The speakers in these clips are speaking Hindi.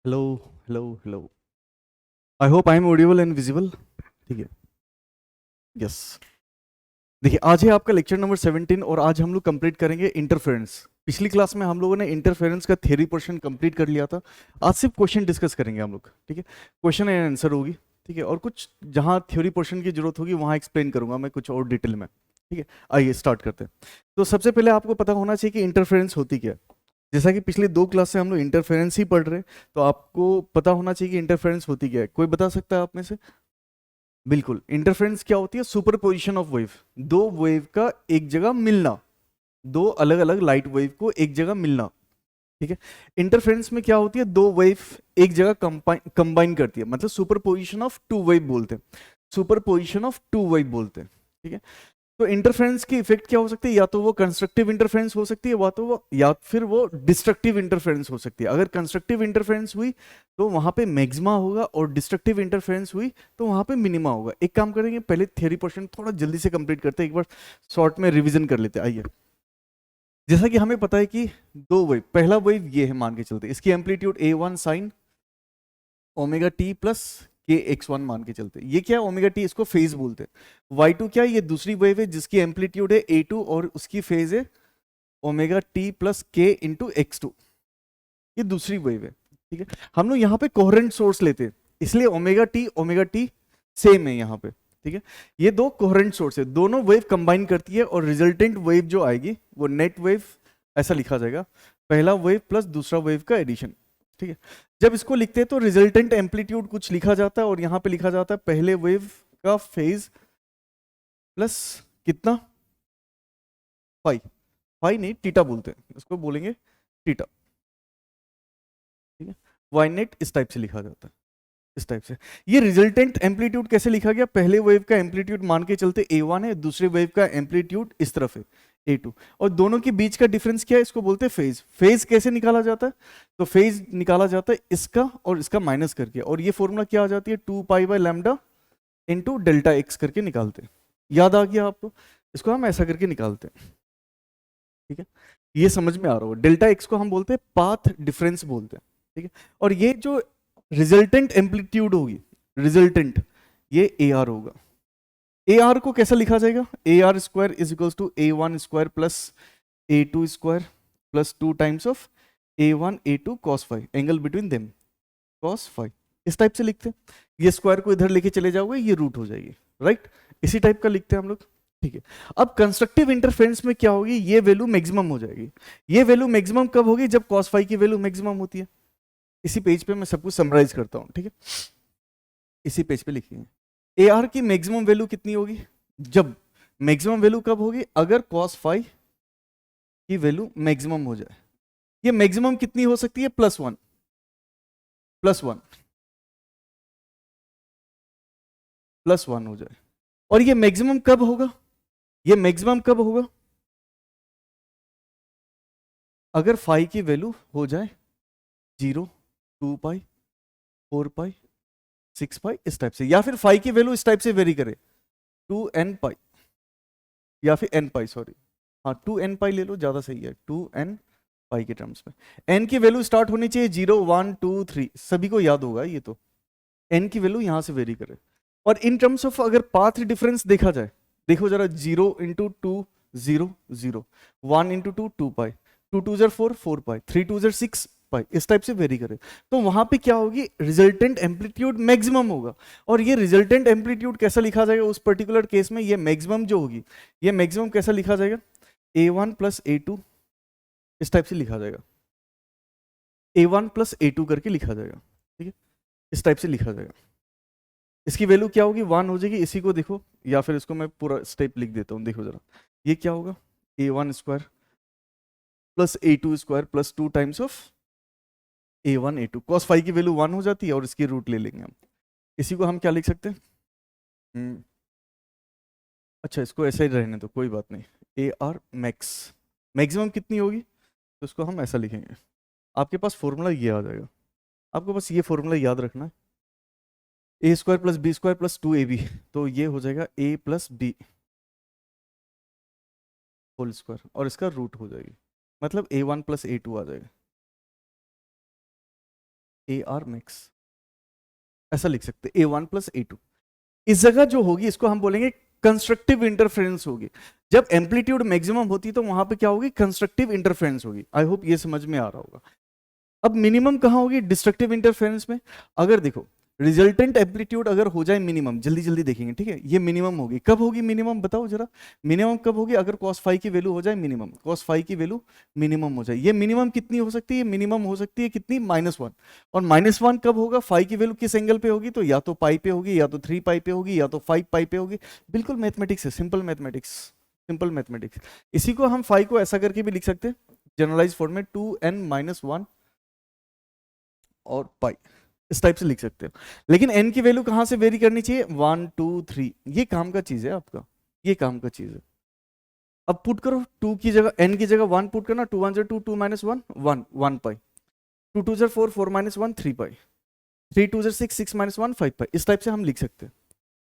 Hello hello hello. I hope I am audible and visible. ठीक है। यस। देखिए, आज है आपका लेक्चर नंबर 17 और आज हम लोग कंप्लीट करेंगे इंटरफेरेंस। पिछली क्लास में हम लोगों ने इंटरफेरेंस का थ्योरी पोर्शन कंप्लीट कर लिया था। आज सिर्फ क्वेश्चन डिस्कस करेंगे हम लोग। ठीक है। क्वेश्चन एंड आंसर होगी। ठीक है। और कुछ जहां थ्योरी पोर्शन की जरूरत होगी वहां एक्सप्लेन करूंगा मैं कुछ और डिटेल में। ठीक है। आइए स्टार्ट करते हैं। तो सबसे पहले आपको पता होना चाहिए कि इंटरफेरेंस होती क्या है। जैसा कि पिछले दो क्लास से हम लोग इंटरफेरेंस ही पढ़ रहे हैं, तो आपको पता होना चाहिए कि इंटरफेरेंस होती क्या है। कोई बता सकता है आप में से? बिल्कुल, इंटरफेरेंस क्या होती है? Superposition of wave. दो वेव का एक जगह मिलना, दो अलग अलग लाइट वेव को एक जगह मिलना। ठीक है। इंटरफेरेंस में क्या होती है? दो वेव एक जगह कंबाइन करती है, मतलब सुपरपोजिशन ऑफ टू वेव बोलते हैं। सुपरपोजिशन ऑफ टू वेव बोलते हैं। ठीक है। तो इंटरफेरेंस की इफेक्ट क्या हो सकती है? या तो वो कंस्ट्रक्टिव इंटरफेरेंस हो सकती है, या फिर वो डिस्ट्रक्टिव इंटरफेरेंस हो सकती है। अगर कंस्ट्रक्टिव इंटरफेरेंस हुई तो वहां पे मैक्सिमा होगा, और डिस्ट्रक्टिव इंटरफेरेंस हुई तो वहां पे मिनिमा होगा। एक काम करेंगे, पहले थ्योरी पोर्शन थोड़ा जल्दी से कंप्लीट करते हैं, एक बार शॉर्ट में रिवीजन कर लेते हैं। आइए। जैसा कि हमें पता है कि दो वेव, पहला वेव ये है मान के चलते, इसकी amplitude A1 sine omega T plus के x1 मान के चलते। ये क्या है? ओमेगा टी, इसको फेज बोलते हैं। y2 क्या है? ये दूसरी वेव है जिसकी एम्पलीट्यूड है A2 और उसकी फेज है ओमेगा टी प्लस के इंटू x2। ये दूसरी वेव है। ठीक है। हम लोग यहाँ पे कोहेरेंट सोर्स लेते हैं, इसलिए ओमेगा टी सेम है यहाँ पे। ठीक है। ये दो कोहेरेंट सोर्स है, दोनों वेव कंबाइन करती है और रिजल्टेंट वेव जो आएगी वो नेट वेव ऐसा लिखा जाएगा, पहला वेव प्लस दूसरा वेव का एडिशन। ठीक है। जब इसको लिखते हैं तो रिजल्टेंट एम्पलीट्यूड कुछ लिखा जाता है और यहाँ पे लिखा जाता है पहले वेव का फेज प्लस कितना, फाई। फाई नहीं, टीटा बोलते हैं इसको, बोलेंगे टीटा। ठीक है। वाई नेट इस टाइप से लिखा जाता है, इस टाइप से। ये रिजल्टेंट एम्पलीट्यूड कैसे लिखा गया? पहले वेव का एम्पलीट्यूड मान के चलते A1 है, दूसरे वेव का एम्पलीट्यूड इस तरफ है A2, और दोनों के बीच का डिफरेंस क्या है? इसको बोलते हैं फेज। फेज कैसे निकाला जाता है? तो फेज निकाला जाता है इसका और इसका माइनस करके, और ये फॉर्मूला क्या आ जाती है? 2 पाई/लैम्डा इंटू डेल्टा एक्स करके निकालते हैं। याद आ गया आपको? इसको हम ऐसा करके निकालते हैं। ठीक है। ये समझ में आ रहा हो? डेल्टा एक्स को हम बोलते हैं पाथ डिफरेंस बोलते हैं। ठीक है। और ये जो रिजल्टेंट एम्पलीट्यूड होगी, रिजल्टेंट, ये ए आर होगा। ए आर को कैसा लिखा जाएगा? A R square is equals to A1 square plus A2 square plus 2 times of A1 A2 cos phi, angle between them cos phi. इस टाइप से लिखते हैं। ये स्क्वायर को इधर लेके चले जाओगे, ये रूट हो जाएगी। राइट। इसी टाइप का लिखते हैं हम लोग। ठीक है। अब कंस्ट्रक्टिव इंटरफेरेंस में क्या होगी? ये वैल्यू मैक्सिमम हो जाएगी। ये वैल्यू मैक्सिमम कब होगी? जब कॉस फाइव की वैल्यू मैक्सिमम होती है। इसी पेज पे मैं सब कुछ समराइज करता हूं। ठीक है। इसी पेज पे लिखिए। ए आर की मैक्सिमम वैल्यू कितनी होगी? जब मैक्सिमम वैल्यू कब होगी? अगर कॉस फाइव की वैल्यू मैक्सिमम हो जाए। ये मैक्सिमम कितनी हो सकती है? +1, +1, +1 हो जाए। और ये मैक्सिमम कब होगा? ये मैक्सिमम कब होगा? अगर फाइव की वैल्यू हो जाए 0, 2 पाई, 4 पाई, 6 पाई, इस टाइप से, या फिर फाइव की वैल्यू इस टाइप से वेरी करे, 2n पाई, या फिर n पाई, सॉरी, हाँ 2n पाई ले लो, ज्यादा सही है, 2n पाई के टर्म्स में। n की वैल्यू स्टार्ट होनी चाहिए 0, 1, 2, 3, सभी को याद होगा ये तो। n की वैल्यू यहां से वेरी करे। और इन टर्म्स ऑफ अगर पाथ डिफरेंस देखा जाए, देखो जरा, 0 × 2 0 0, 1 × 2 2 पाई, 2 2 4 4 पाई, 3 2 6 पाई, इस टाइप से वेरी करे। तो वहां पे क्या होगी? रिजल्टेंट एम्पलीट्यूड मैक्सिमम होगा। और ये रिजल्टेंट एम्पलीट्यूड कैसा लिखा जाएगा उस पर्टिकुलर केस में? ये मैक्सिमम जो होगी, ये मैक्सिमम कैसा लिखा जाएगा? A1 + A2, इस टाइप से लिखा जाएगा। A1 + A2 करके लिखा जाएगा। ठीक है। इस टाइप से लिखा जाएगा। इसकी वैल्यू क्या होगी? 1 हो जाएगी। इसी को देखो, या फिर इसको मैं पूरा स्टेप लिख देता हूँ, देखो जरा। ये क्या होगा? A1 square plus A2 square plus 2 times of A1 A2, cos five की वैल्यू 1 हो जाती है और इसकी रूट ले लेंगे हम। इसी को हम क्या लिख सकते हैं? हम्म, अच्छा, इसको ऐसे ही रहने दो, कोई बात नहीं। ए आर मैक्स, मैक्सिमम कितनी होगी? तो इसको हम ऐसा लिखेंगे। आपके पास फॉर्मूला ये आ जाएगा। आपको बस ये फॉर्मूला याद रखना है। A² + B² + 2AB, तो ये हो जाएगा A + B होल स्क्वायर, और इसका रूट हो जाएगी, मतलब A1 + A2 आ जाएगा। ए आर मैक्स, ऐसा लिख सकते हैं A1 प्लस A2। इस जगह जो होगी इसको हम बोलेंगे कंस्ट्रक्टिव इंटरफेरेंस होगी। जब एम्पलीट्यूड मैक्सिमम होती है तो वहां पे क्या होगी, कंस्ट्रक्टिव इंटरफेरेंस होगी। आई होप ये समझ में आ रहा होगा। अब मिनिमम कहां होगी, डिस्ट्रक्टिव इंटरफेरेंस में। अगर देखो रिजल्टेंट एम्पलीट्यूड अगर हो जाए मिनिमम, जल्दी जल्दी देखेंगे, ठीक है, ये मिनिमम होगी। कब होगी मिनिमम, बताओ जरा। मिनिमम कब होगी, अगर cos फाई की वैल्यू हो जाए मिनिमम, cos फाई की वैल्यू मिनिमम हो जाए। ये मिनिमम कितनी हो सकती है, मिनिमम हो सकती है कितनी, -1। और -1 कब होगा, फाई की वैल्यू किस एंगल पे होगी, तो या तो पाई पे होगी, या तो 3 पाई पे होगी, या तो 5 पाई पे होगी। बिल्कुल मैथमेटिक्स है, सिंपल मैथमेटिक्स, सिंपल मैथमेटिक्स। इसी को हम फाई को ऐसा करके भी लिख सकते हैं, जनरलाइज फॉर्म में 2n-1 और पाई, इस टाइप से लिख सकते हो। लेकिन n की वैल्यू कहां से वेरी करनी चाहिए, 1 2 3, ये काम का चीज है आपका, ये काम का चीज है। अब पुट करो 2 की जगह, n की जगह 1 पुट करना, 2 1 2 2 1 1 पाई, 2 2 4 4 -1 3 पाई, 3 2 6 6 -1 5 पाई, इस टाइप से हम लिख सकते हैं।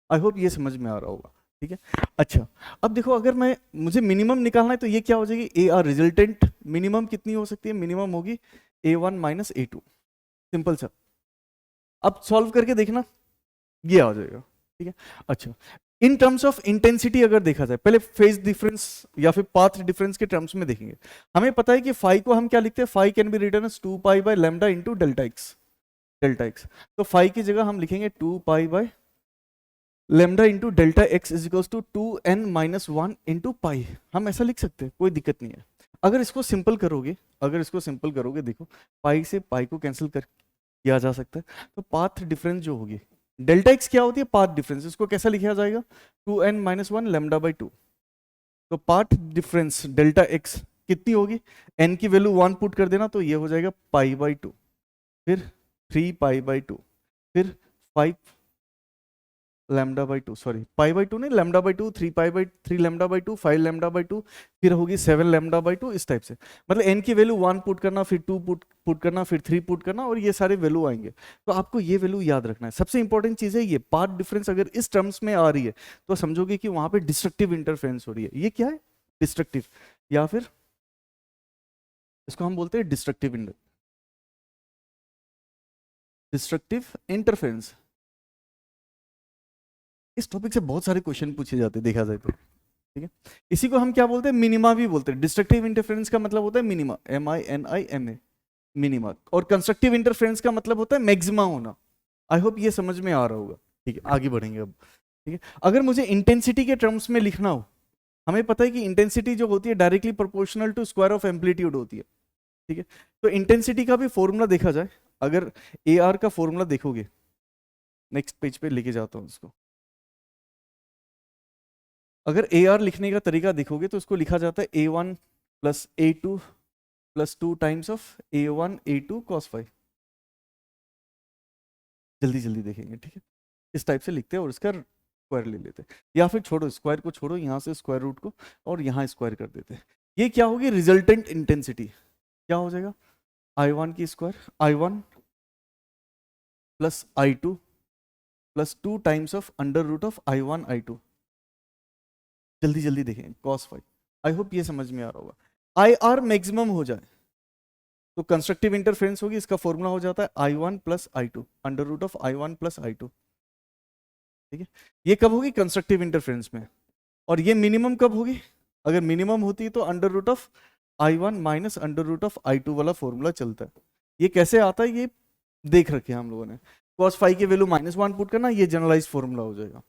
आई होप ये समझ में आ रहा होगा, ठीक है। अच्छा, अब देखो अगर मैं, मुझे मिनिमम निकालना है तो ये क्या हो जाएगी, ए आर रिजल्टेंट मिनिमम कितनी हो सकती है, मिनिमम होगी A1 - A2, सिंपल सा। अब सॉल्व करके देखना, ये आ जाएगा, ठीक है। अच्छा, इन टर्म्स ऑफ इंटेंसिटी अगर देखा जाए, पहले फेज डिफरेंस या फिर पाथ डिफरेंस के टर्म्स में देखेंगे। हमें पता है कि फाई को हम क्या लिखते हैं, phi can be written as 2 pi by lambda into delta X, delta X. तो फाई की जगह हम लिखेंगे 2 pi by lambda into delta X is equals to 2n-1 into pi. हम ऐसा लिख सकते हैं, कोई दिक्कत नहीं है। अगर इसको सिंपल करोगे, अगर इसको सिंपल करोगे, देखो पाई से पाई को कैंसिल कर किया जा सकता है, तो पाथ डिफरेंस जो होगी, डेल्टा एक्स क्या होती है, पाथ डिफरेंस, इसको कैसा लिखा जाएगा, 2n-1 लैम्डा बाई 2। तो पाथ डिफरेंस डेल्टा एक्स कितनी होगी, n की वैल्यू 1 पुट कर देना, तो ये हो जाएगा पाई बाई 2, फिर 3 पाई बाई 2, फिर 5 lambda by 2, sorry pi by 2 नहीं, lambda by 2, 3 pi by 3 lambda by 2, 5 lambda by 2, फिर होगी 7 लैम्डा बाई 2, इस टाइप से। मतलब n की वैल्यू 1 पुट करना, फिर 2 पुट करना, फिर 3 पुट करना, और ये सारे वैल्यू आएंगे। तो आपको ये वैल्यू याद रखना है, सबसे इंपॉर्टेंट चीज है ये पाथ डिफरेंस। अगर इस टर्म्स में आ रही है तो समझोगे कि वहां पे डिस्ट्रक्टिव इंटरफेरेंस हो रही है। ये क्या है, डिस्ट्रक्टिव, या फिर इसको हम बोलते हैं डिस्ट्रक्टिव इंटरफेरेंस। इस टॉपिक से बहुत सारे क्वेश्चन पूछे जाते हैं देखा जाए तो, ठीक है। इसी को हम क्या बोलते हैं, मिनिमा भी बोलते हैं। डिस्ट्रक्टिव इंटरफेरेंस का मतलब होता है मिनिमा, MINIMA, मिनिमा। और कंस्ट्रक्टिव इंटरफेरेंस का मतलब होता है मैक्सिमा होना। आई होप ये समझ में आ रहा होगा, ठीक है। आगे बढ़ेंगे अब, ठीक है। अगर मुझे इंटेंसिटी के टर्म्स में लिखना हो, हमें पता है कि इंटेंसिटी जो होती है directly proportional to square of amplitude होती है, ठीक है। तो इंटेंसिटी का भी फॉर्मूला देखा जाए, अगर AR का फॉर्मूला देखोगे, नेक्स्ट पेज पे लेके जाता हूँ इसको। अगर AR लिखने का तरीका देखोगे तो उसको लिखा जाता है A1 plus A2 plus 2 times of A1 A2 cos phi. जल्दी जल्दी देखेंगे, ठीक है। इस टाइप से लिखते हैं और इसका स्क्वायर ले लेते हैं, या फिर छोड़ो, स्क्वायर को छोड़ो, यहाँ से स्क्वायर रूट को और यहाँ स्क्वायर कर देते हैं। ये क्या होगी, रिजल्टेंट इंटेंसिटी क्या हो जाएगा, I1 की square, I1 plus I2 plus 2 times of under root of I1 I2। जल्दी जल्दी देखें, cos फाई। आई होप ये समझ में आ रहा होगा। IR मैक्सिमम हो जाए तो कंस्ट्रक्टिव इंटरफेरेंस होगी, इसका फॉर्मूला हो जाता है I1 plus I2 under root of I1 plus I2, ठीक है। ये कब होगी, कंस्ट्रक्टिव इंटरफेरेंस में। और ये मिनिमम कब होगी, अगर मिनिमम होती है तो under root of I1 minus under root of I2 वाला फॉर्मूला चलता है। ये कैसे आता है, ये देख रखे हैं हम लोगों ने। cos फाई की वैल्यू -1 पुट करना, ये जनरलाइज फॉर्मूला हो जाएगा,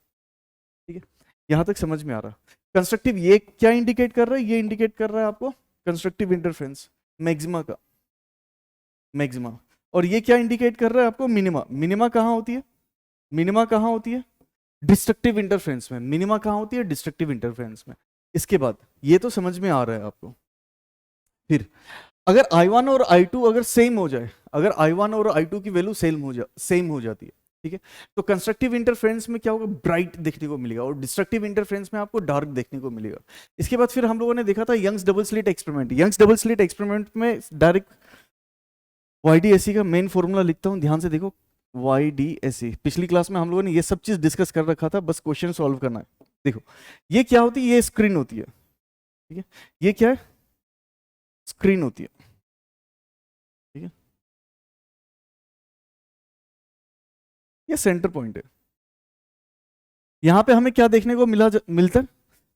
ठीक है। यहां तक समझ में आ रहा है। कंस्ट्रक्टिव ये क्या इंडिकेट कर रहा है, ये इंडिकेट कर रहा है आपको कंस्ट्रक्टिव इंटरफेरेंस मैक्सिमा का, मैक्सिमा। और ये क्या इंडिकेट कर रहा है आपको, मिनिमा। मिनिमा कहां होती है, मिनिमा कहां होती है, डिस्ट्रक्टिव इंटरफेरेंस में। मिनिमा कहां होती है, डिस्ट्रक्टिव इंटरफेरेंस में। इसके बाद ये तो समझ में आ रहा है आपको। फिर अगर I1 और I2 अगर सेम हो जाए, अगर I1 और I2 की वैल्यू सेम हो जाती है, ठीक है, तो कंस्ट्रक्टिव इंटरफेरेंस में क्या होगा, ब्राइट देखने को मिलेगा, और डिस्ट्रक्टिव इंटरफेरेंस में आपको डार्क देखने को मिलेगा। इसके बाद फिर हम लोगों ने देखा था Young's double slit experiment. Young's double slit experiment में डायरेक्ट YDSE का मेन फॉर्मूला लिखता हूं, ध्यान से देखो। YDSE पिछली क्लास में हम लोगों ने ये सब चीज डिस्कस कर रखा था, बस क्वेश्चन सॉल्व करना है। देखो ये क्या होती है, ये स्क्रीन होती है, ठीक है। ये क्या है, स्क्रीन होती है, ठीक है। ये सेंटर पॉइंट है। यहां पे हमें क्या देखने को मिलता है,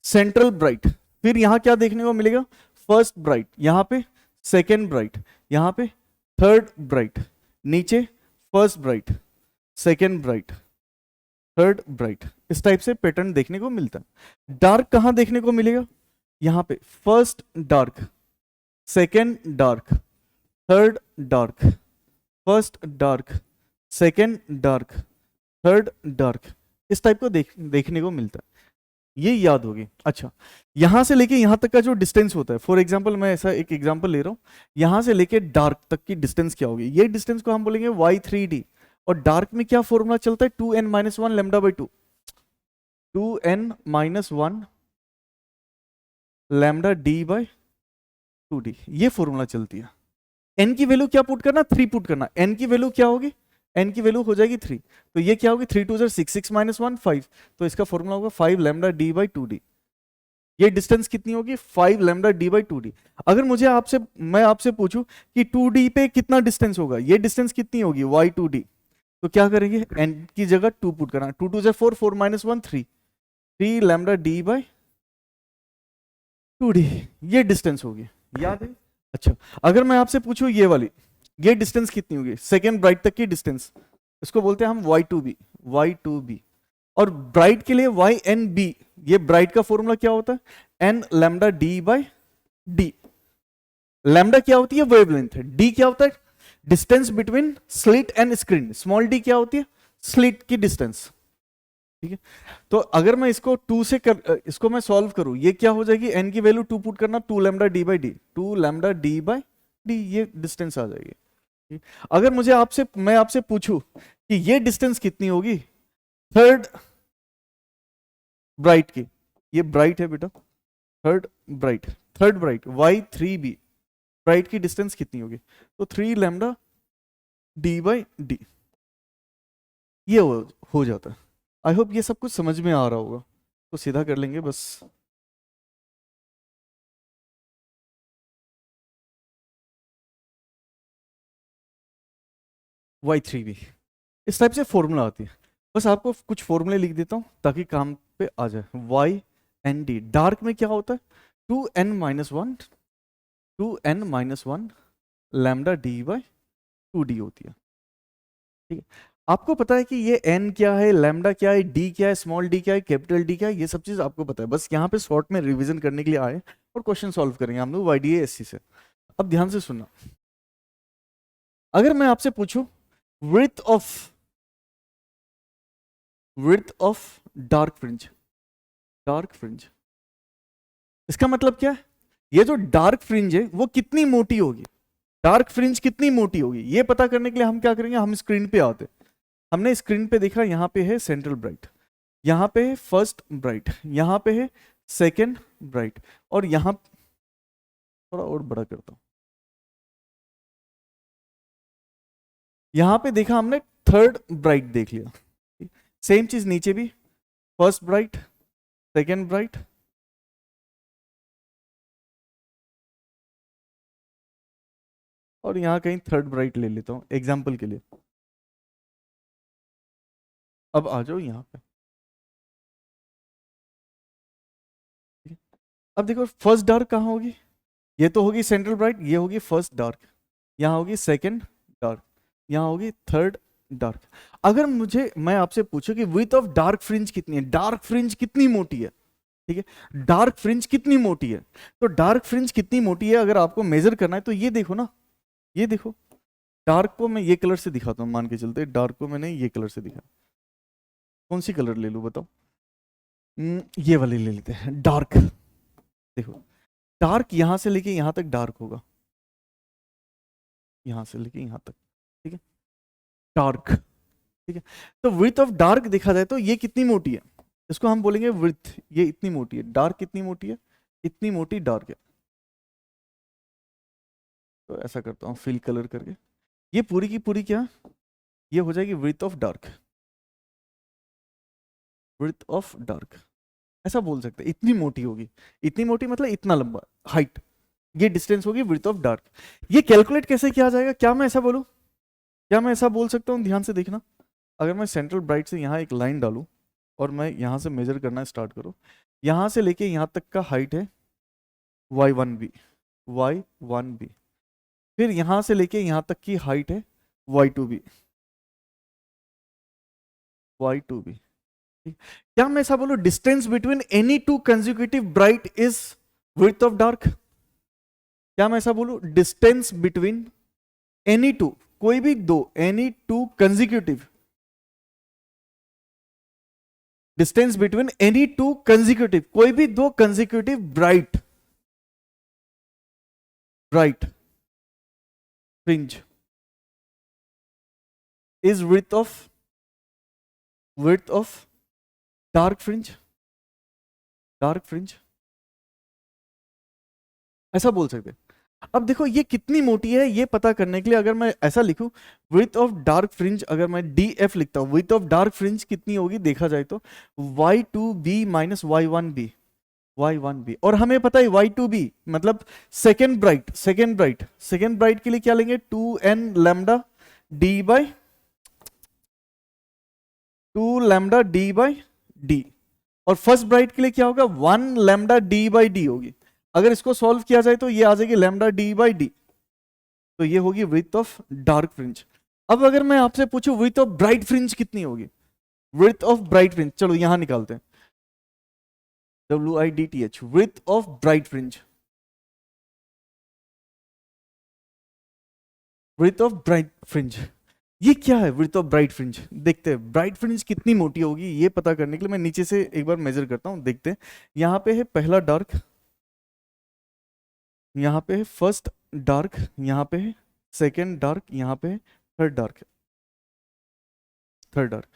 सेंट्रल ब्राइट। फिर यहां क्या देखने को मिलेगा, फर्स्ट ब्राइट, यहां पे सेकेंड ब्राइट, यहां पे थर्ड ब्राइट, नीचे first bright, second bright, third bright. इस टाइप से पैटर्न देखने को मिलता है। डार्क कहां देखने को मिलेगा, यहां पे first dark, second dark, third dark, first dark, second dark, third dark. इस टाइप को देखने को मिलता है। ये याद होगी। अच्छा, यहां से लेके यहां तक का जो डिस्टेंस होता है, फॉर एग्जांपल मैं ऐसा एक एग्जांपल ले रहा हूं, यहां से लेके डार्क तक की डिस्टेंस क्या होगी, ये डिस्टेंस को हम बोलेंगे y3d। और डार्क में क्या फॉर्मूला चलता है, 2n-1 lambda by 2, 2n-1 lambda D by 2d, ये फॉर्मूला चलती है। n की वैल्यू क्या पुट करना, 3 पुट करना। n की वैल्यू क्या होगी, n की वैल्यू हो जाएगी 3, तो ये क्या होगी, 3 2 6, 6 - 1 5, तो इसका फॉर्मूला होगा 5 लैम्डा डी बाई 2d। ये डिस्टेंस कितनी होगी, 5 लैम्डा डी बाई 2d। अगर मैं आपसे पूछूं कि 2d पे कितना डिस्टेंस होगा, ये डिस्टेंस कितनी होगी, y2d, तो क्या करेंगे, n की जगह 2 पुट करना, 2 2 4, 4 - 1 3, 3 लैम्डा डी बाई 2d, ये डिस्टेंस होगी, याद है। अच्छा, अगर मैं आपसे पूछूं ये वाली, ये डिस्टेंस कितनी होगी, सेकेंड ब्राइट तक की डिस्टेंस, इसको बोलते हैं हम y2b, y2b। और ब्राइट के लिए y_n_b, ये ब्राइट का फॉर्मूला क्या होता है, n lambda d by d। Lambda क्या होती है, वेवलेंथ है, d क्या होता है, distance between slit and screen, small d क्या होती है, स्लिट की डिस्टेंस। ठीक है, तो अगर मैं इसको 2 से इसको मैं सॉल्व करूं, ये क्या हो जाएगी, n की वैल्यू 2 पुट करना, 2 lambda d by d, 2 lambda d by d, ये डिस्टेंस आ जाएगी। अगर मैं आपसे पूछूं कि ये डिस्टेंस कितनी होगी थर्ड ब्राइट की, ये ब्राइट है बेटा, थर्ड ब्राइट y3b, ब्राइट की डिस्टेंस कितनी होगी, तो 3 लैम्डा d बाई d, ये हो जाता है। आई होप ये सब कुछ समझ में आ रहा होगा, तो सीधा कर लेंगे बस। y3b, इस टाइप से फॉर्मूला आती है। बस आपको कुछ फॉर्मूले लिख देता हूं ताकि काम पे आ जाए। y_n_d, डार्क में क्या होता है, 2n-1 lambda d by 2d होती है। ठीक है, आपको पता है कि ये n क्या है, लैम्डा क्या है, d क्या है, स्मॉल d क्या है, कैपिटल D क्या है, ये सब चीज आपको पता है। बस यहाँ पे शॉर्ट में रिवीजन करने के लिए आए और क्वेश्चन सॉल्व करेंगे हम लोग YDA-SC से। अब ध्यान से सुनना, अगर मैं आपसे पूछूं विड्थ ऑफ डार्क फ्रिंज, इसका मतलब क्या है, ये जो डार्क फ्रिंज है वो कितनी मोटी होगी, डार्क फ्रिंज कितनी मोटी होगी, ये पता करने के लिए हम क्या करेंगे, हम स्क्रीन पे आते, हमने स्क्रीन पे देखा, यहां पे है सेंट्रल ब्राइट, यहां पे है फर्स्ट ब्राइट, यहां पे है सेकेंड ब्राइट, और यहां थोड़ा और बड़ा करता हूं, यहां पे देखा हमने थर्ड ब्राइट देख लिया। सेम चीज नीचे भी, फर्स्ट ब्राइट, सेकेंड ब्राइट, और यहां कहीं थर्ड ब्राइट ले लेता हूं एग्जाम्पल के लिए। अब आ जाओ यहां पे, अब देखो फर्स्ट डार्क कहाँ होगी, ये तो होगी सेंट्रल ब्राइट, ये होगी फर्स्ट डार्क, यहाँ होगी सेकेंड डार्क, यहाँ होगी थर्ड डार्क। अगर मैं आपसे पूछूं कि विड्थ ऑफ डार्क फ्रिंज कितनी है, डार्क फ्रिंज कितनी मोटी है, ठीक है, डार्क फ्रिंज कितनी मोटी है, तो डार्क फ्रिंज कितनी मोटी है अगर आपको मेजर करना है, तो ये देखो ना, ये देखो, डार्क को मैं ये कलर से दिखाता हूँ, मान के चलते डार्क को मैंने ये कलर से दिखा, कौन सी कलर ले लूँ बताओ, ये वाली ले लेते हैं डार्क। देखो डार्क यहां से लेके यहां तक डार्क होगा, यहां से लेके यहां तक, ठीक है, डार्क, ठीक है। तो विड्थ ऑफ डार्क देखा जाए तो ये कितनी मोटी है, इसको हम बोलेंगे विड्थ, ये इतनी मोटी है, डार्क कितनी मोटी है, इतनी मोटी डार्क है। तो ऐसा करता हूँ फिल कलर करके, ये पूरी की पूरी क्या, ये हो जाएगी width of dark, width of dark, ऐसा बोल सकते हैं, इतनी मोटी होगी, इतनी मोटी मतलब इतना लंबा हाइट, ये डिस्टेंस होगी विड्थ ऑफ डार्क। ये कैलकुलेट कैसे किया जाएगा, क्या मैं ऐसा बोलूं, क्या मैं ऐसा बोल सकता हूं, ध्यान से देखना, अगर मैं सेंट्रल ब्राइट से यहाँ एक लाइन डालूं और मैं यहाँ से मेजर करना स्टार्ट करूँ, यहाँ से लेके यहाँ तक का हाइट है y1b, y1b, फिर यहाँ से लेके यहाँ तक की हाइट है y2b, y2b। क्या मैं ऐसा बोलूं distance between any two consecutive bright is width of dark? क्या मैं ऐसा बोलूं डिस्टेंस बिटवीन एनी टू, कोई भी दो, any two consecutive, distance between any two consecutive, कोई भी दो consecutive bright bright fringe is width of dark fringe, dark fringe, ऐसा बोल सकते हैं। अब देखो ये कितनी मोटी है ये पता करने के लिए अगर मैं ऐसा लिखूं width of dark fringe, अगर मैं df लिखता हूं, width of dark fringe कितनी होगी देखा जाए तो y2b माइनस y1b, y1b, और हमें पता है y2b मतलब सेकेंड ब्राइट, सेकेंड ब्राइट के लिए क्या लेंगे 2n lambda d by 2 lambda d by d, और फर्स्ट ब्राइट के लिए क्या होगा 1 लैम्डा d बाई d होगी। अगर इसको सॉल्व किया जाए तो ये आ जाएगी लैम्डा d बाई d, तो ये होगी विड्थ ऑफ डार्क फ्रिंज। अब अगर मैं आपसे पूछूं विड्थ ऑफ ब्राइट फ्रिंज कितनी होगी, विड्थ ऑफ ब्राइट फ्रिंज, चलो यहां निकालते हैं WIDTH, width of bright fringe, width of bright fringe, ये क्या है विड्थ ऑफ ब्राइट फ्रिंज? देखते हैं ब्राइट फ्रिंज कितनी मोटी होगी ये पता करने के लिए मैं नीचे से एक बार मेजर करता हूं, देखते हैं। यहां पे है पहला डार्क, यहाँ पे है फर्स्ट डार्क, यहाँ पे है सेकेंड डार्क, यहाँ पे है third dark, third dark.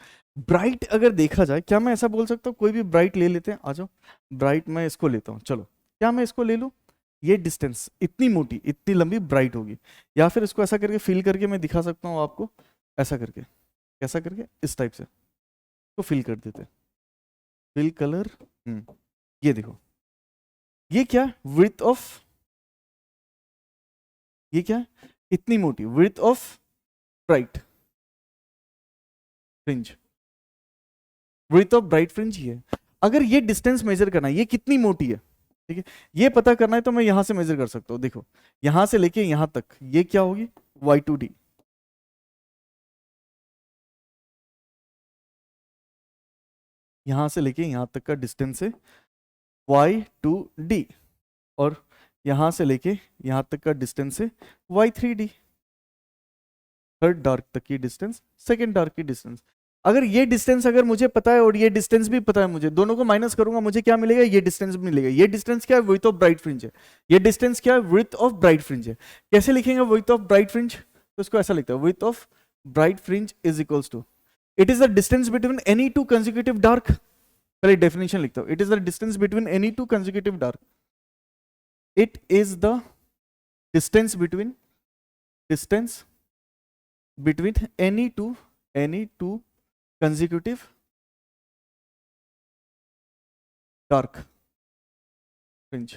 Bright अगर देखा जाए, क्या मैं ऐसा बोल सकता हूँ कोई भी ब्राइट ले लेते हैं, आ जाओ ब्राइट मैं इसको लेता हूँ, चलो क्या मैं इसको ले लूँ, ये डिस्टेंस इतनी मोटी इतनी लंबी ब्राइट होगी, या फिर इसको ऐसा करके फिल करके मैं दिखा सकता हूँ आपको, ऐसा करके, कैसा करके, इस टाइप से तो फिल कर देते, फिल कलर, ये देखो ये क्या विड्थ ऑफ, ये क्या है इतनी मोटी width of bright fringe, width of bright fringe ही है। अगर ये डिस्टेंस मेजर करना है ये कितनी मोटी है, ठीक है, ये पता करना है तो मैं यहां से मेजर कर सकता हूं, देखो यहां से लेके यहां तक ये क्या होगी y2d, यहां से लेके यहां तक का डिस्टेंस है y2d, और यहां से लेके यहां तक का डिस्टेंस है y3d, थर्ड डार्क तक की डिस्टेंस, सेकेंड डार्क की डिस्टेंस। अगर ये डिस्टेंस अगर मुझे पता है और ये डिस्टेंस भी पता है मुझे, दोनों को माइनस करूंगा मुझे क्या मिलेगा, ये डिस्टेंस मिलेगा। ये डिस्टेंस क्या है विड्थ ऑफ ब्राइट फ्रिंज है, ये डिस्टेंस क्या है विड्थ ऑफ ब्राइट फ्रिंज है। कैसे लिखेंगे विड्थ ऑफ ब्राइट फ्रिंज, तो इसको ऐसा लिखता है width of bright fringe is equals to, it is the distance between any two consecutive dark, पहले डेफिनेशन लिखता हूं, it is the distance between any two consecutive dark, it is the distance between, distance between any two consecutive dark fringe,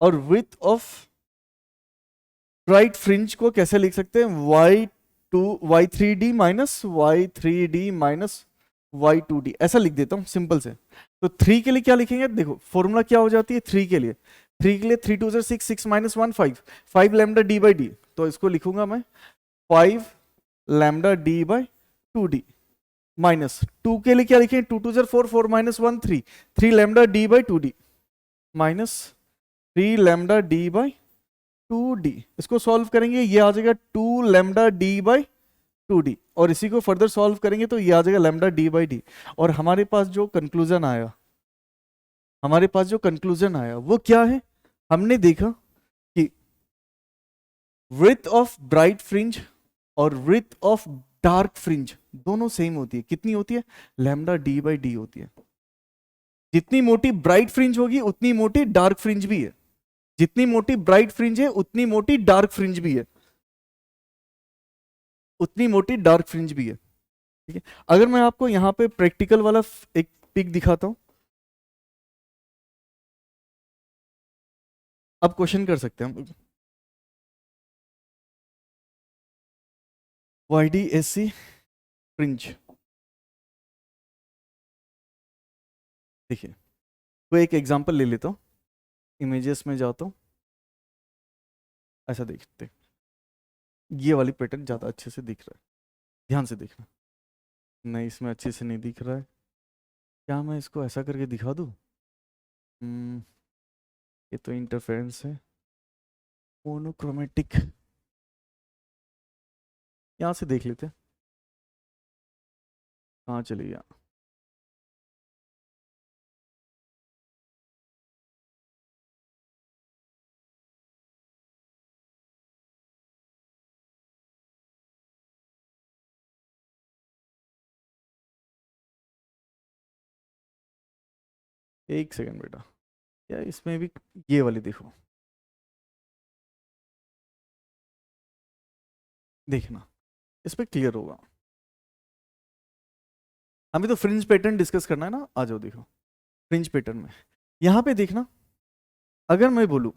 और width of bright fringe को कैसे लिख सकते हैं y3d minus y3d minus y2d, ऐसा लिख देता हूं सिंपल से। तो 3 के लिए क्या लिखेंगे, देखो फॉर्मूला क्या हो जाती है 3 के लिए, 3 2 6 6 minus 1 5, 5 lambda d by D, तो इसको लिखूंगा मैं 5 lambda d by 2d, minus 2 के लिए क्या लिखें 2 2 4 4 minus 1 3, 3 lambda d by 2d, minus 3 lambda d by 2d, इसको सॉल्व करेंगे ये आ जाएगा 2 लैम्डा d बाई 2d, और इसी को फर्दर सॉल्व करेंगे तो ये आ जाएगा लैम्डा d बाई d। और हमारे पास जो कंक्लूजन आया, हमारे पास जो कंक्लूजन आया वो क्या है, हमने देखा कि विड्थ ऑफ ब्राइट फ्रिंज और विड्थ ऑफ डार्क फ्रिंज दोनों सेम होती है, कितनी होती है लैम्डा d बाई डी होती है। जितनी मोटी ब्राइट फ्रिंज होगी उतनी मोटी डार्क फ्रिंज भी है, जितनी मोटी ब्राइट फ्रिंज है उतनी मोटी डार्क फ्रिंज भी है, उतनी मोटी डार्क फ्रिंज भी है, ठीक है। अगर मैं आपको यहां पे प्रैक्टिकल वाला एक पिक दिखाता हूं, अब क्वेश्चन कर सकते हैं हम, YDSC फ्रिंज। देखिए कोई एक एग्जांपल ले लेता हूँ, इमेजेस में जाता हूँ, ऐसा देखते, ये वाली पैटर्न ज़्यादा अच्छे से दिख रहा है, ध्यान से देखना। नहीं इसमें अच्छे से नहीं दिख रहा है, क्या मैं इसको ऐसा करके दिखा दूँ? ये तो इंटरफेरेंस है, मोनोक्रोमेटिक, यहाँ से देख लेते हैं कहाँ चली गया। एक सेकंड बेटा, या इसमें भी ये वाली देखो, देखना इस पे क्लियर होगा। हमें तो फ्रिंज पैटर्न डिस्कस करना है ना, आ जाओ देखो फ्रिंज पैटर्न में, यहाँ पे देखना। अगर मैं बोलूँ,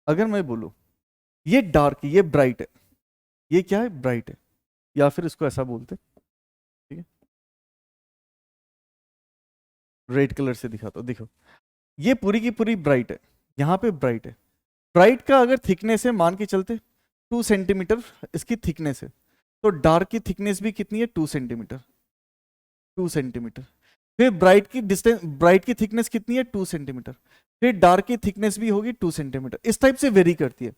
अगर मैं बोलूँ ये डार्क, ये ब्राइट है, ये क्या है? ब्राइट है, या फिर इसको ऐसा बोलते, ठीक है, रेड कलर से दिखाता हूँ, देखो ये पूरी की पूरी ब्राइट है, यहाँ पे ब्राइट है। ब्राइट का अगर थिकनेस है मान के चलते 2 सेंटीमीटर इसकी थिकनेस है, तो डार्क की थिकनेस भी कितनी है? 2 सेंटीमीटर, 2 सेंटीमीटर। फिर ब्राइट की डिस्टेंस, ब्राइट की थिकनेस कितनी है? 2 सेंटीमीटर। फिर डार्क की थिकनेस भी होगी 2 सेंटीमीटर। इस टाइप से वेरी करती है,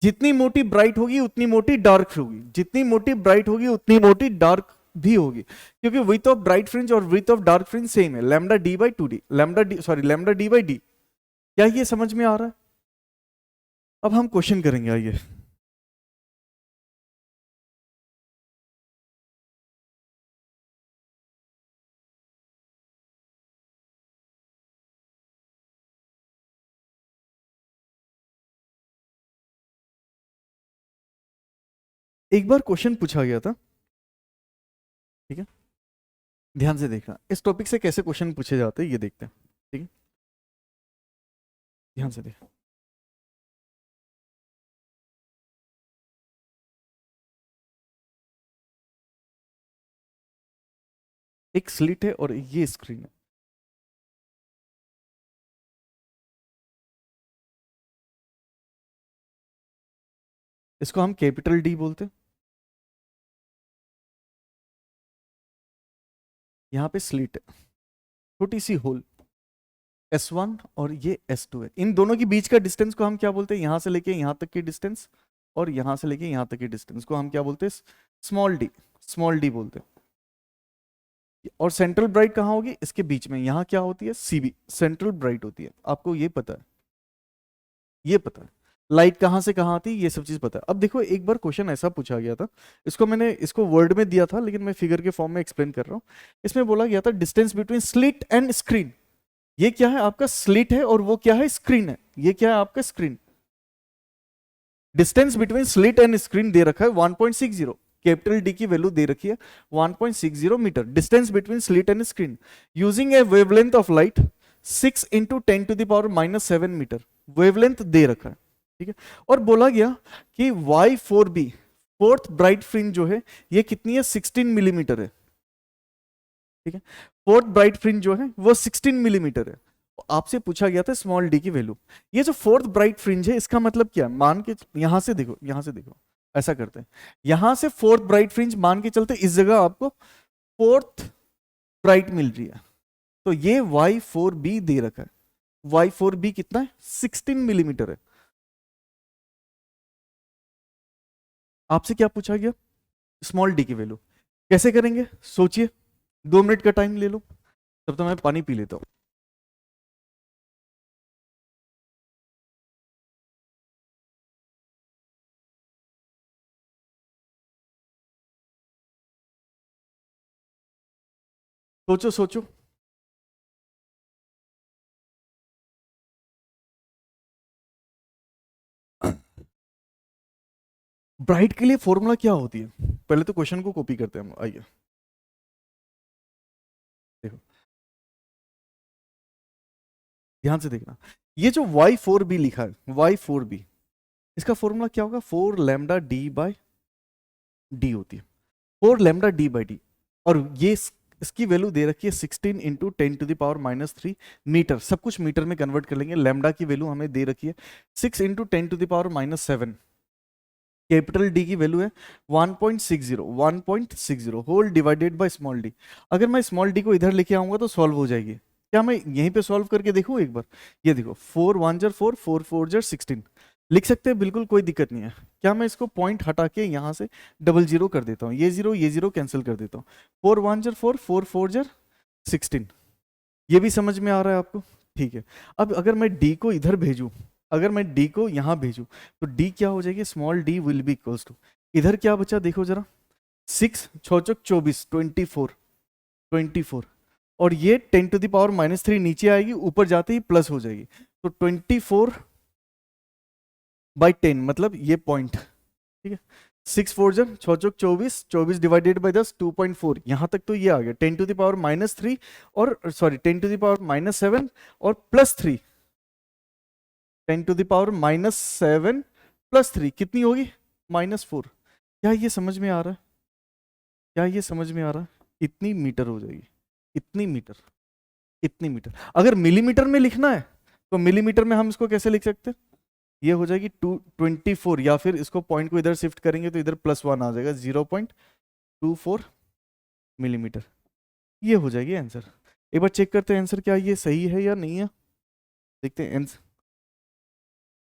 जितनी मोटी ब्राइट होगी उतनी मोटी डार्क होगी, जितनी मोटी ब्राइट होगी उतनी मोटी डार्क भी होगी, क्योंकि विड्थ ऑफ ब्राइट फ्रिंज और width of dark fringe same है, lambda D by 2d, lambda D by D. क्या ये समझ में आ रहा है? अब हम क्वेश्चन करेंगे, आइए। एक बार क्वेश्चन पूछा गया था, ठीक है, ध्यान से देखना, इस टॉपिक से कैसे क्वेश्चन पूछे जाते हैं ये देखते हैं, ठीक है, ध्यान से देखना। एक स्लिट है और ये स्क्रीन है, इसको हम कैपिटल डी बोलते हैं। यहाँ पे स्लिट है, छोटी सी होल, S1 और ये S2 है, इन दोनों के बीच का डिस्टेंस को हम क्या बोलते हैं? यहां से लेके यहां तक की डिस्टेंस और यहां से लेके यहां तक की डिस्टेंस को हम क्या बोलते हैं? स्मॉल डी, स्मॉल डी बोलते हैं। और सेंट्रल ब्राइट कहाँ होगी? इसके बीच में, यहां क्या होती है? CB, सेंट्रल ब्राइट होती है। आपको ये पता है, ये पता है लाइट कहाँ से कहाँ आती है, ये सब चीज पता है। अब देखो एक बार क्वेश्चन ऐसा पूछा गया था, इसको मैंने इसको वर्ड में दिया था लेकिन मैं फिगर के फॉर्म में एक्सप्लेन कर रहा हूँ। इसमें बोला गया था distance between slit and screen. ये क्या है? आपका स्लिट है, और वो क्या है? स्क्रीन है। ये क्या है? आपका screen. Distance between slit and screen दे रखा है 1.60, कैपिटल डी की वैल्यू दे रखी है 1.60 metre, distance between slit and screen, using a wavelength of light 6 into 10⁻⁻7 metre, wavelength दे रखा है, ठीक है। और बोला गया कि Y4b, फोर्थ ब्राइट फ्रिंज जो है ये कितनी है? 16 मिलीमीटर है, ठीक है। फोर्थ ब्राइट फ्रिंज जो है वो 16 मिलीमीटर है। आपसे पूछा गया था स्मॉल डी की वैल्यू। ये जो फोर्थ ब्राइट फ्रिंज है इसका मतलब क्या है? मान के यहां से देखो, यहां से देखो, ऐसा करते हैं, यहां से फोर्थ ब्राइट फ्रिंज मान के चलते इस जगह आपको फोर्थ ब्राइट मिल रही है, तो ये Y4b दे रखा है। Y4b कितना है? 16 मिलीमीटर है। आपसे क्या पूछा गया? स्मॉल डी की वैल्यू। कैसे करेंगे सोचिए, 2 मिनट का टाइम ले लो, तब तो मैं पानी पी लेता हूं। सोचो सोचो। ब्राइट के लिए फॉर्मूला क्या होती है? पहले तो क्वेश्चन को कॉपी करते हैं हम, आइए देखो, ध्यान से देखना। ये जो Y4b लिखा है, Y4b, इसका फॉर्मूला क्या होगा? 4 लैम्डा डी बाई डी होती है, 4 लैम्डा डी बाई डी। और ये इसकी वैल्यू दे रखी है 16 इंटू 10⁻³ मीटर, सब कुछ मीटर में कन्वर्ट कर लेंगे। लैम्डा की वैल्यू हमें दे रखी है 6 इंटू 10⁻⁷। कैपिटल डी की वैल्यू है 1.60 whole divided by small D. अगर मैं स्मॉल डी को इधर लेके आऊंगा तो सॉल्व हो जाएगी। क्या मैं यहीं पे सॉल्व करके देखूं एक बार? ये देखो 4 1 जार 4, 4 4 जार 16 लिख सकते हैं, बिल्कुल कोई दिक्कत नहीं है। क्या मैं इसको पॉइंट हटा के यहाँ से डबल जीरो कर देता हूँ, ये जीरो कैंसिल कर देता हूँ। 4 1 जार 4, 4 4 जार 16। ये भी समझ में आ रहा है आपको? ठीक है। अब अगर मैं डी को इधर भेजूं, अगर मैं डी को यहां भेजूं तो डी क्या हो जाएगी? Small D will be equals to, इधर क्या बचा देखो जरा, 6 6 24 24, और ये 10⁻³ नीचे आएगी, ऊपर जाते ही प्लस हो जाएगी, तो 24/10 मतलब ये पॉइंट। ठीक है, 6 4 6 24, 24 डिवाइडेड बाई 10 2.4, यहां तक तो ये आ गया 10⁻³ और सॉरी 10⁻⁷ और +3, 10⁻⁷ +3 कितनी होगी? -4। क्या ये समझ में आ रहा है? क्या ये समझ में आ रहा है? इतनी मीटर हो जाएगी, इतनी मीटर, इतनी मीटर। अगर मिलीमीटर में लिखना है तो मिलीमीटर में हम इसको कैसे लिख सकते हैं? ये हो जाएगी 224, या फिर इसको पॉइंट को इधर शिफ्ट करेंगे तो इधर +1 आ जाएगा, 0.24 मिलीमीटर। ये हो जाएगी आंसर। एक बार चेक करते हैं आंसर क्या ये सही है या नहीं है। देखते हैं आंसर।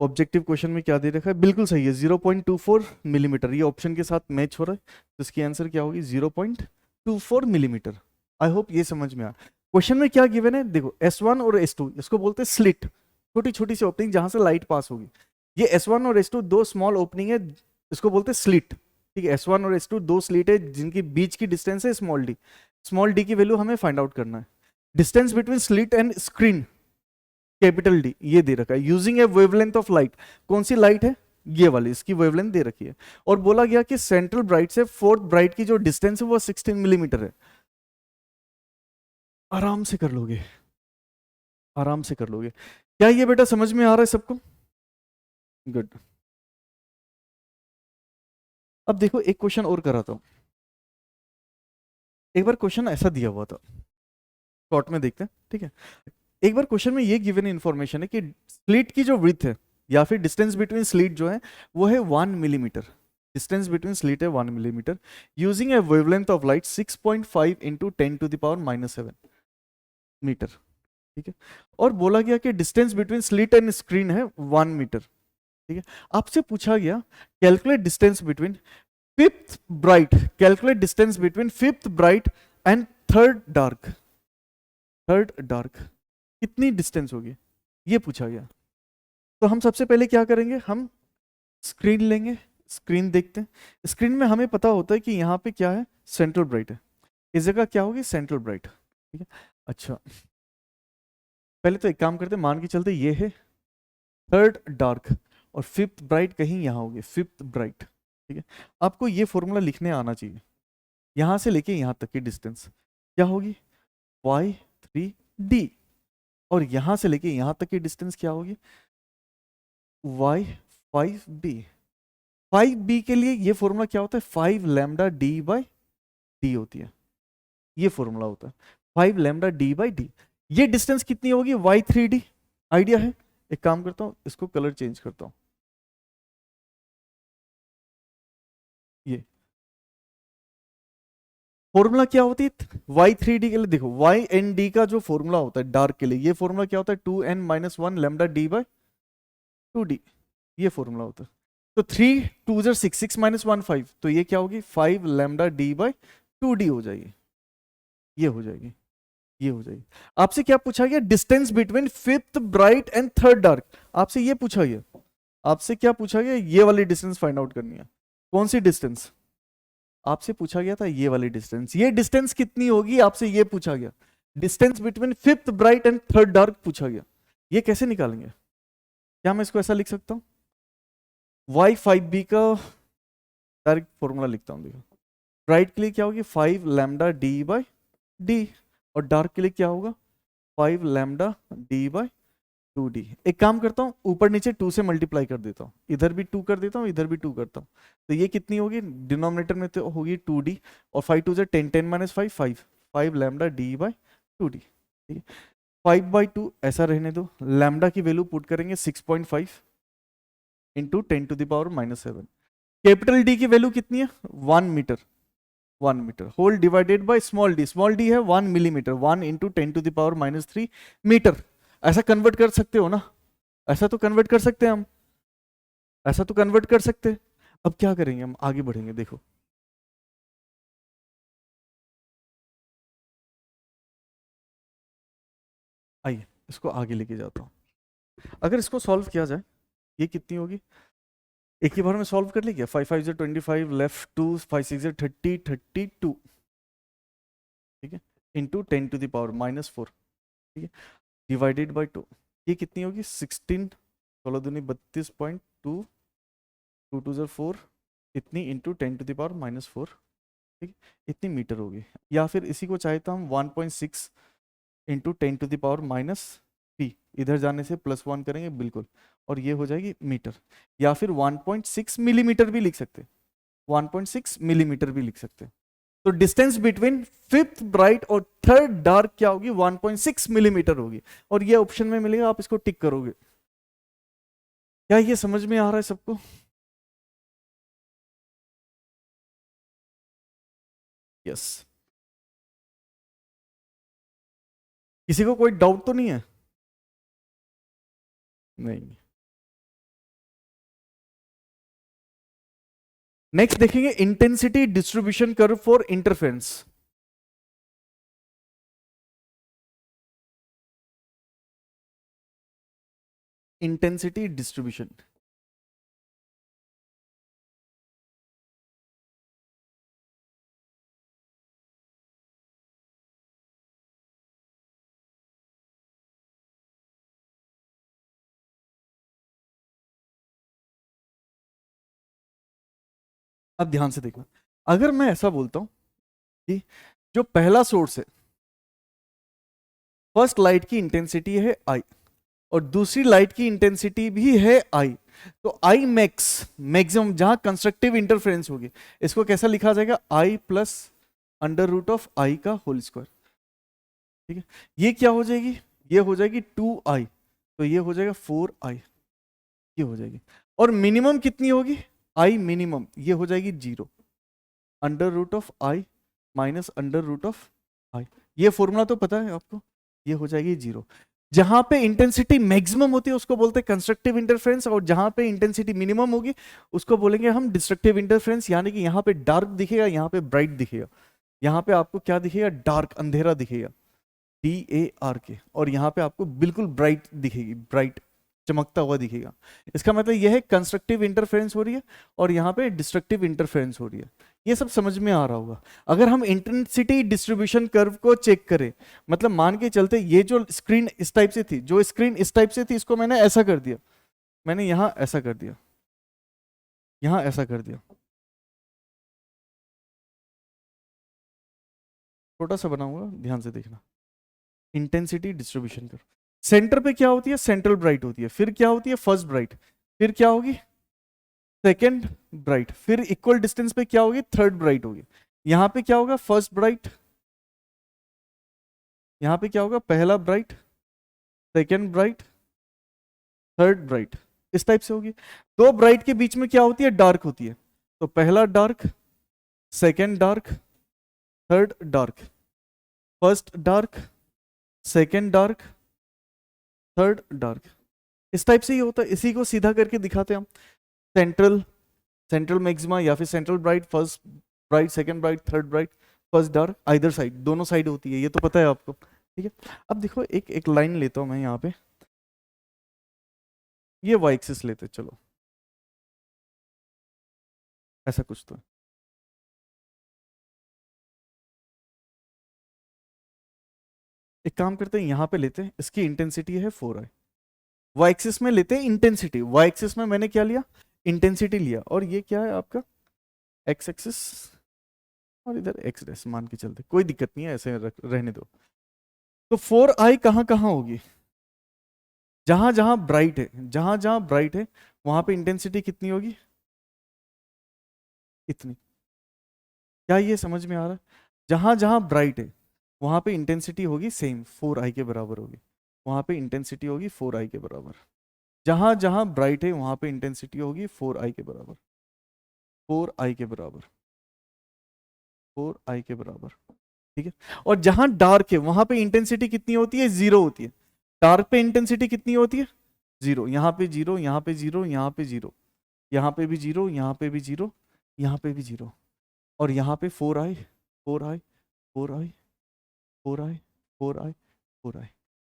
ऑब्जेक्टिव क्वेश्चन में क्या दे रखा है? बिल्कुल सही है, 0.24 मिलीमीटर, ये ऑप्शन के साथ मैच हो रहा है, तो इसकी आंसर क्या होगी? 0.24 मिलीमीटर। आई होप ये समझ में आ। क्वेश्चन में क्या गिवन है देखो, S1 और S2, इसको बोलते हैं स्लिट, छोटी छोटी सी ओपनिंग जहां से लाइट पास होगी। ये S1 और S2 दो स्मॉल ओपनिंग है, इसको बोलते हैं स्लिट। ठीक है, S1 और S2 दो स्लिट है जिनकी बीच की डिस्टेंस है स्मॉल डी। स्मॉल डी की वैल्यू हमें फाइंड आउट करना है। Distance between slit and screen, capital D, ये दे रखा है। Using a wavelength of light, कौन सी लाइट है? ये वाली, इसकी वेवलेंथ दे रखी है। और बोला गया कि सेंट्रल ब्राइट से फोर्थ ब्राइट की जो डिस्टेंस है वो 16 मिलीमीटर है। आराम से कर लोगे, आराम से कर लोगे। क्या ये बेटा समझ में आ रहा है सबको? गुड। अब देखो एक क्वेश्चन और कराता हूं। एक बार क्वेश्चन ऐसा दिया हुआ था, शॉर्ट में देखते हैं। ठीक है, एक बार क्वेश्चन में ये गिवन इंफॉर्मेशन है कि स्लिट की जो विड्थ है या फिर डिस्टेंस बिटवीन स्लिट जो है वो है 1 मिलीमीटर। डिस्टेंस बिटवीन स्लिट है 1 millimetre, using a wavelength of light 6.5 into 10⁻⁷ metre. ठीक है, और बोला गया कि distance between slit and screen है 1 मीटर। ठीक है, आपसे पूछा गया calculate distance between fifth bright, calculate distance between fifth bright and third dark. Third dark कितनी डिस्टेंस होगी ये पूछा गया। तो हम सबसे पहले क्या करेंगे, हम स्क्रीन लेंगे, स्क्रीन देखते हैं। स्क्रीन में हमें पता होता है कि यहाँ पे क्या है? सेंट्रल ब्राइट है, इस जगह क्या होगी? Central bright. ठीक है, अच्छा पहले तो एक काम करते हैं, मान के चलते ये है थर्ड डार्क और फिफ्थ ब्राइट कहीं यहाँ होगी, फिफ्थ ब्राइट। ठीक है, आपको ये फॉर्मूला लिखने आना चाहिए। यहाँ से लेके यहाँ तक की डिस्टेंस क्या होगी? y3d, और यहां से लेके यहां तक की डिस्टेंस क्या होगी? y5b। 5b के लिए ये फॉर्मूला क्या होता है? 5 लैम्डा d बाई डी होती है, ये फॉर्मूला होता है 5 लैम्डा d बाई डी। ये डिस्टेंस कितनी होगी? y3d। आइडिया है? एक काम करता हूं, इसको कलर चेंज करता हूं। ये फॉर्मूला क्या होती है y3d के लिए? देखो y&d का जो फॉर्मूला होता है डार्क के लिए, ये फॉर्मूला क्या होता है? 2n-1 lambda d by 2d, ये फॉर्मूला होता है। तो 3 2 6 6 -1 5, तो ये क्या होगी? 5 लैम्डा d बाई 2d हो जाएगी, ये हो जाएगी, ये हो जाएगी। आपसे क्या पूछा गया? Distance between fifth bright and third dark. आपसे ये पूछा गया, आपसे क्या पूछा गया? ये वाली डिस्टेंस फाइंड आउट करनी है। कौन सी डिस्टेंस? आपसे पूछा गया था ये वाली डिस्टेंस। ये डिस्टेंस कितनी होगी आपसे ये पूछा गया। Distance between fifth bright and third dark पूछा गया। ये कैसे निकालेंगे? क्या मैं इसको ऐसा लिख सकता हूं? y5b का डायरेक्ट फॉर्मूला लिखता हूं। देखो ब्राइट के लिए क्या होगी? 5 लैम्डा d बाई डी, और डार्क के लिए क्या होगा? 5 लैम्डा d बाई 2D। एक काम करता हूँ, ऊपर नीचे 2 से मल्टीप्लाई कर देता हूँ, इधर भी 2 कर देता हूँ, इधर भी 2 करता हूँ, तो ये कितनी होगी, डिनोमिनेटर में तो होगी 2D, और 5 2 से 10, 10 minus 5 5, 5 lambda D by 2D। ठीक है, 5/2 ऐसा रहने दो, लैम्डा की वैल्यू पुट करेंगे 6.5 इंटू 10⁻⁻7। कैपिटल डी की वैल्यू कितनी है, 1 metre, 1 metre whole divided by small D है 1 मिलीमीटर, 1 इंटू 10⁻⁻3 मीटर। ऐसा कन्वर्ट कर सकते हो ना, ऐसा तो कन्वर्ट कर सकते हैं हम, ऐसा तो कन्वर्ट कर सकते हैं। अब क्या करेंगे, हम आगे बढ़ेंगे, देखो आइए इसको आगे लेके जाता हूँ। अगर इसको सॉल्व किया जाए, ये कितनी होगी, एक ही बार में सॉल्व कर लीजिए, 5 5 से 25, लेफ्ट 2, 5 6 से 30, 32, ठीक है, इंटू 10⁻⁻4, ठीक है, डिवाइडेड बाय 2, ये कितनी होगी 16, 16 दूनी 32.2, 2 2 से 4, इतनी इंटू 10⁻⁻4, ठीक है, इतनी मीटर होगी। या फिर इसी को चाहे तो हम 1.6 इंटू 10⁻⁻3, इधर जाने से +1 करेंगे बिल्कुल, और ये हो जाएगी मीटर। या फिर 1.6 मिलीमीटर भी लिख सकते हैं, 1.6 मिलीमीटर भी लिख सकते हैं। तो डिस्टेंस बिटवीन फिफ्थ ब्राइट और थर्ड डार्क क्या होगी, 1.6 मिलीमीटर होगी, और ये ऑप्शन में मिलेगा, आप इसको टिक करोगे। क्या ये समझ में आ रहा है सबको? यस। किसी को कोई डाउट तो नहीं है? नहीं। नेक्स्ट देखेंगे intensity distribution curve for interference. Intensity distribution, अब ध्यान से देखना। अगर मैं ऐसा बोलता हूं कि जो पहला सोर्स है, फर्स्ट लाइट की इंटेंसिटी है आई, और दूसरी लाइट की इंटेंसिटी भी है आई, तो आई मैक्स, मैक्सिमम जहां कंस्ट्रक्टिव इंटरफेरेंस होगी, इसको कैसा लिखा जाएगा, आई प्लस √आई का होल स्क्वायर। ठीक है, ये क्या हो जाएगी, ये हो जाएगी 2i, तो ये हो जाएगा 4i, ये हो जाएगी। और मिनिमम कितनी होगी, आई मिनिमम, ये हो जाएगी 0, √i माइनस √i। ये फॉर्मूला तो पता है आपको, ये हो जाएगी 0। जहां पे इंटेंसिटी मैक्सिमम होती है उसको बोलते हैं कंस्ट्रक्टिव इंटरफेरेंस, और जहां पे इंटेंसिटी मिनिमम होगी उसको बोलेंगे हम डिस्ट्रक्टिव इंटरफेरेंस। यानी कि यहाँ पे डार्क दिखेगा, यहाँ पे ब्राइट दिखेगा, यहाँ पे आपको क्या दिखेगा, डार्क, अंधेरा दिखेगा, DARK, और यहाँ पे आपको बिल्कुल ब्राइट दिखेगी, ब्राइट चमकता हुआ दिखेगा। इसका मतलब यह है कंस्ट्रक्टिव इंटरफेरेंस हो रही है, और यहाँ पे डिस्ट्रक्टिव इंटरफेरेंस हो रही है। ये सब समझ में आ रहा होगा। अगर हम इंटेंसिटी डिस्ट्रीब्यूशन कर्व को चेक करें, मतलब मान के चलते ये जो स्क्रीन इस टाइप से थी, जो स्क्रीन इस टाइप से थी, इसको मैंने ऐसा कर दिया, मैंने यहाँ ऐसा कर दिया, यहाँ ऐसा कर दिया, छोटा सा बनाऊंगा, ध्यान से देखना। इंटेंसिटी डिस्ट्रीब्यूशन कर्व, सेंटर पे क्या होती है, सेंट्रल ब्राइट होती है, फिर क्या होती है, फर्स्ट ब्राइट, फिर क्या होगी, सेकेंड ब्राइट, फिर इक्वल डिस्टेंस पे क्या होगी, थर्ड ब्राइट होगी। यहां पे क्या होगा, फर्स्ट ब्राइट, यहां पे क्या होगा, पहला bright, second bright, third bright, इस टाइप से होगी। दो ब्राइट के बीच में क्या होती है, डार्क होती है, तो पहला dark, second dark, third dark, first dark, second dark, third dark, इस टाइप से ही होता है। इसी को सीधा करके दिखाते हैं हम, सेंट्रल, सेंट्रल मैक्सिमा, या फिर central bright, first bright, second bright, third bright, first dark, either side, दोनों साइड होती है, ये तो पता है आपको। ठीक है, अब देखो एक एक लाइन लेता हूं मैं यहाँ पे, ये वाई एक्सिस लेते चलो, ऐसा कुछ तो है। एक काम करते हैं, यहाँ पे लेते हैं, इसकी इंटेंसिटी है 4i, वाई एक्सिस में लेते हैं इंटेंसिटी, वाई एक्सिस में मैंने क्या लिया, इंटेंसिटी लिया, और ये क्या है आपका एक्स एक्सिस, और इधर एक्स डैश मान के चलते, कोई दिक्कत नहीं है, ऐसे रहने दो। तो 4i कहाँ कहाँ होगी, जहां जहां ब्राइट है, जहां जहां ब्राइट है वहां पे इंटेंसिटी कितनी होगी, इतनी। क्या ये समझ में आ रहा है? जहां जहां ब्राइट है वहां पे इंटेंसिटी होगी सेम, 4i के बराबर होगी। वहां पे इंटेंसिटी होगी 4i के बराबर। जहां जहां ब्राइट है वहां पे इंटेंसिटी होगी 4i के बराबर, 4i के बराबर, 4i के बराबर। ठीक है। और जहां डार्क है वहां पे इंटेंसिटी कितनी होती है, जीरो होती है। डार्क पे इंटेंसिटी कितनी होती है, जीरो। यहाँ पे जीरो, यहाँ पे जीरो, यहाँ पे जीरो, यहाँ पे भी जीरो, यहाँ पे भी जीरो, यहाँ पे भी जीरो। और यहाँ पे 4i, 4i, 4i, 4i, 4i, 4i।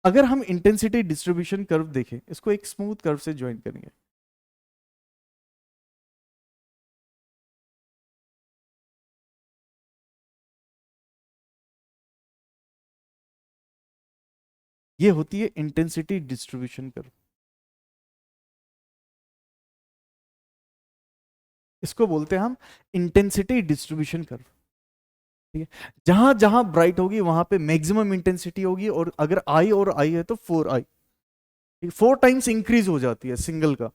अगर हम इंटेंसिटी डिस्ट्रीब्यूशन कर्व देखें, इसको एक स्मूथ कर्व से ज्वाइन करेंगे। ये होती है इंटेंसिटी डिस्ट्रीब्यूशन कर्व। इसको बोलते हैं हम इंटेंसिटी डिस्ट्रीब्यूशन कर्व। ठीक है। जहां जहां ब्राइट होगी वहां पे मैक्सिमम इंटेंसिटी होगी, और अगर आई और आई है तो 4i, 4 टाइम्स इंक्रीज हो जाती है सिंगल का।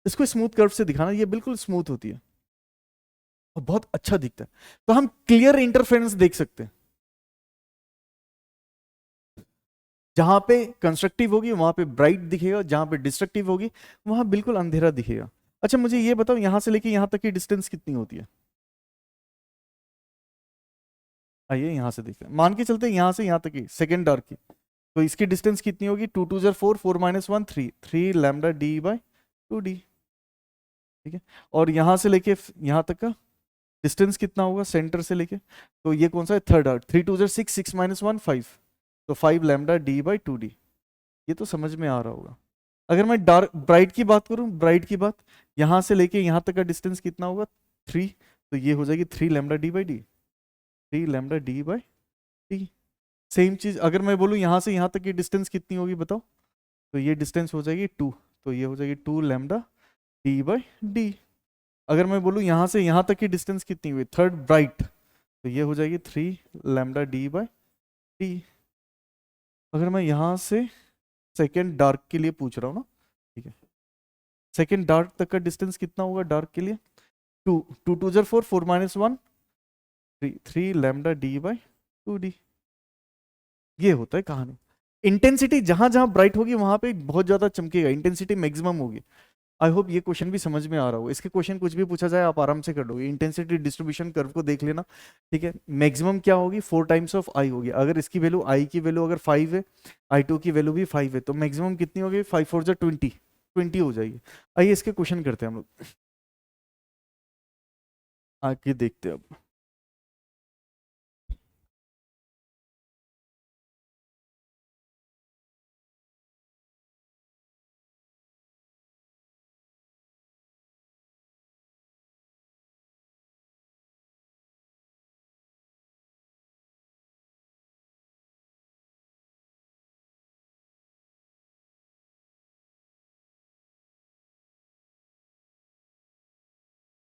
इसको स्मूथ कर्व से दिखाना, ये बिल्कुल स्मूथ होती है और बहुत अच्छा दिखता है। तो हम क्लियर इंटरफेरेंस देख सकते हैं। जहां पे कंस्ट्रक्टिव होगी वहां पे ब्राइट दिखेगा, जहां पे डिस्ट्रक्टिव होगी वहां बिल्कुल अंधेरा दिखेगा। अच्छा मुझे ये बताओ, यहां से लेके यहां तक की डिस्टेंस कितनी होती है? आइए यहां से देखते हैं, मान के चलते हैं यहां से यहां तक की सेकेंड डार्क की, तो इसकी डिस्टेंस कितनी होगी, 2 2 4, 4 -1 3, 3 लैम्डा डी बाई 2d। ठीक है। और यहां से लेके यहां तक का डिस्टेंस कितना होगा सेंटर से लेके, तो ये कौन सा है, थर्ड डार्क, 3 2 6, 6 -1 5, तो 5 लैम्डा डी बाई 2d। ये तो समझ में आ रहा होगा। अगर मैं डार्क ब्राइट की बात करूं, ब्राइट की बात, यहां से लेके यहां तक का डिस्टेंस कितना होगा, 3, तो ये हो जाएगी 3 lambda D by D, 3 lambda D by D. Same चीज अगर मैं बोलूं यहां से यहां तक की डिस्टेंस कितनी होगी बताओ, तो ये डिस्टेंस हो जाएगी 2, तो ये हो जाएगी 2 लैम्डा डी बाई डी। अगर मैं बोलूं यहां से यहां तक की डिस्टेंस कितनी हुई, थर्ड ब्राइट, तो ये हो जाएगी 3 लैम्डा डी बाई डी। अगर मैं यहां से सेकेंड डार्क के लिए पूछ रहा हूँ ना, ठीक है, सेकेंड डार्क तक का डिस्टेंस कितना होगा डार्क के लिए, 2, 2 2 4, 4 -1 3, 3 लैम्डा डी बाई 2d। ये होता है कहानी। इंटेंसिटी जहां जहां ब्राइट होगी वहां पे बहुत ज्यादा चमकेगा, इंटेंसिटी मैक्सिमम होगी। आई होप ये क्वेश्चन भी समझ में आ रहा हो। इसके क्वेश्चन कुछ भी पूछा जाए आप आराम से कर लोगे। इंटेंसिटी डिस्ट्रीब्यूशन कर्व को देख लेना। ठीक है। मैक्सिमम क्या होगी, 4 टाइम्स ऑफ आई होगी। अगर इसकी वैल्यू, आई की वैल्यू अगर 5 है, i2 की वैल्यू भी 5 है, तो मैक्सिमम कितनी होगी, 5 4 जा 20, 20 हो जाएगी। आइए इसके क्वेश्चन करते हैं हम लोग, आगे देखते हैं अब।